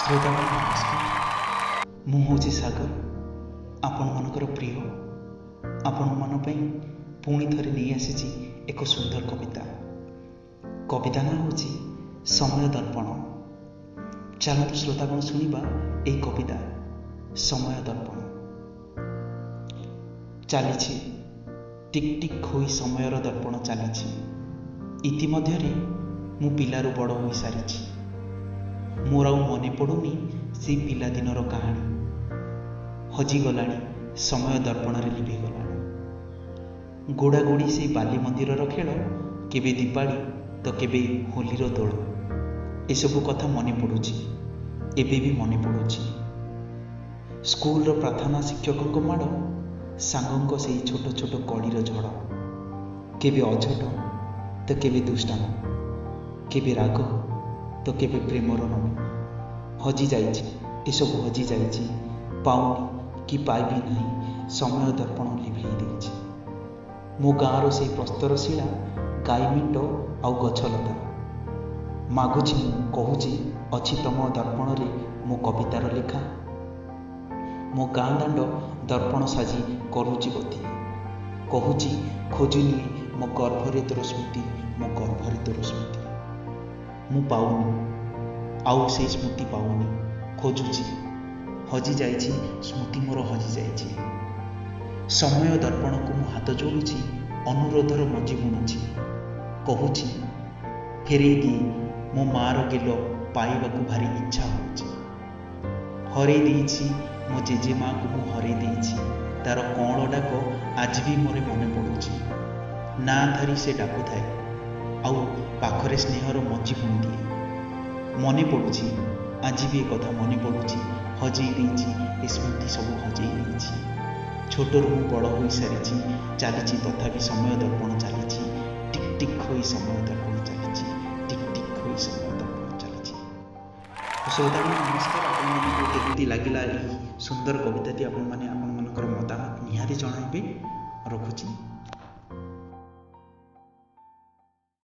ଶ୍ରୋତାଗଣ ନମସ୍କାର। ମୁଁ ହେଉଛି ସାଗର, ଆପଣମାନଙ୍କର ପ୍ରିୟ। ଆପଣମାନ ପାଇଁ ପୁଣି ଥରେ ନେଇ ଆସିଛି ଏକ ସୁନ୍ଦର କବିତା। କବିତା ନାଁ ହେଉଛି ସମୟ ଦର୍ପଣ। ଚାଲନ୍ତୁ ଶ୍ରୋତାଗଣ ଶୁଣିବା ଏହି କବିତା ସମୟ ଦର୍ପଣ। ଚାଲିଛି ଟିକ୍ ଟିକ୍ ହୋଇ ସମୟର ଦର୍ପଣ ଚାଲିଛି। ଇତିମଧ୍ୟରେ ମୁଁ ପିଲାରୁ ବଡ଼ ହୋଇସାରିଛି। ମୋର ଆଉ ମନେ ପଡ଼ୁନି ସେଇ ପିଲାଦିନର କାହାଣୀ। ହଜିଗଲାଣି ସମୟ ଦର୍ପଣରେ ଲିଭିଗଲାଣି। ଗୋଡ଼ାଗୋଡ଼ି ସେଇ ବାଲି ମନ୍ଦିରର ଖେଳ, କେବେ ଦୀପାଳି ତ କେବେ ହୋଲିର ଦୋଳ। ଏସବୁ କଥା ମନେ ପଡ଼ୁଛି, ଏବେ ବି ମନେ ପଡ଼ୁଛି। ସ୍କୁଲର ପ୍ରାର୍ଥନା ଶିକ୍ଷକଙ୍କ ମାଡ଼, ସାଙ୍ଗଙ୍କ ସେଇ ଛୋଟ ଛୋଟ କଡ଼ିର ଝଡ଼। କେବେ ଅଝଟ ତ କେବେ ଦୁଷ୍ଟାମ, କେବେ ରାଗ ତ କେବେ ପ୍ରେମର ନାମ। ହଜିଯାଇଛି, ଏସବୁ ହଜିଯାଇଛି। ପାଉନି କି ପାଇବି ନାହିଁ, ସମୟ ଦର୍ପଣ ଲିଭେଇ ଦେଇଛି। ମୋ ଗାଁର ସେଇ ପ୍ରସ୍ତର ଶିଳା, ଗାଈ ମେଣ୍ଟ ଆଉ ଗଛଲତା। ମାଗୁଛି ମୁଁ, କହୁଛି ଅଛି ତମ ଦର୍ପଣରେ ମୋ କବିତାର ଲେଖା। ମୋ ଗାଁ ଦାଣ୍ଡ ଦର୍ପଣ ସାଜି କରୁଛି ଗତି। କହୁଛି ଖୋଜି ନିଏ ମୋ ଗର୍ଭରେ ତୋର ସ୍ମୃତି, ମୋ ଗର୍ଭରେ ତୋର ସ୍ମୃତି। ମୁଁ ପାଉନି, ଆଉ ସେଇ ସ୍ମୃତି ପାଉନି। ଖୋଜୁଛି, ହଜିଯାଇଛି ସ୍ମୃତି ମୋର ହଜିଯାଇଛି। ସମୟ ଦର୍ପଣକୁ ମୁଁ ହାତ ଯୋଡ଼ୁଛି, ଅନୁରୋଧର ମଞ୍ଜି ବୁଣୁଛି। କହୁଛି ଫେରେଇ ଦିଏ ମୋ ମାଆର ଗେଲ, ପାଇବାକୁ ଭାରି ଇଚ୍ଛା ହେଉଛି। ହରେଇ ଦେଇଛି ମୋ ଜେଜେମାଆକୁ, ମୁଁ ହରେଇ ଦେଇଛି। ତାର କଅଁଳ ଡାକ ଆଜି ବି ମୋର ମନେ ପଡ଼ୁଛି। ନାଁ ଧରି ସେ ଡାକୁଥାଏ, ଆଉ ପାଖରେ ସ୍ନେହର ମଞ୍ଜି ବୁଣିଦିଏ। ମନେ ପଡ଼ୁଛି, ଆଜି ବି ଏ କଥା ମନେ ପଡ଼ୁଛି। ହଜେଇ ଦେଇଛି ଏ ସ୍ମୃତି, ସବୁ ହଜେଇ ଦେଇଛି। ଛୋଟରୁ ମୁଁ ବଡ଼ ହୋଇସାରିଛି, ଚାଲିଛି ତଥାପି ସମୟ ଦର୍ପଣ ଚାଲିଛି। ଟିକ୍ ଟିକ୍ ହୋଇ ସମୟ ଦର୍ପଣ ଚାଲିଛି, ଟିକ୍ ଟିକ୍ ହୋଇ ସମୟ ଦର୍ପଣ ଚାଲିଛି। ଶ୍ରୋତାଗଣ ନମସ୍କାର। ଆପଣମାନଙ୍କୁ କେମିତି ଲାଗିଲା ଏହି ସୁନ୍ଦର କବିତାଟି? ଆପଣମାନଙ୍କର ମତାମତ ନିହାତି ଜଣାଇବେ। ରଖୁଛି।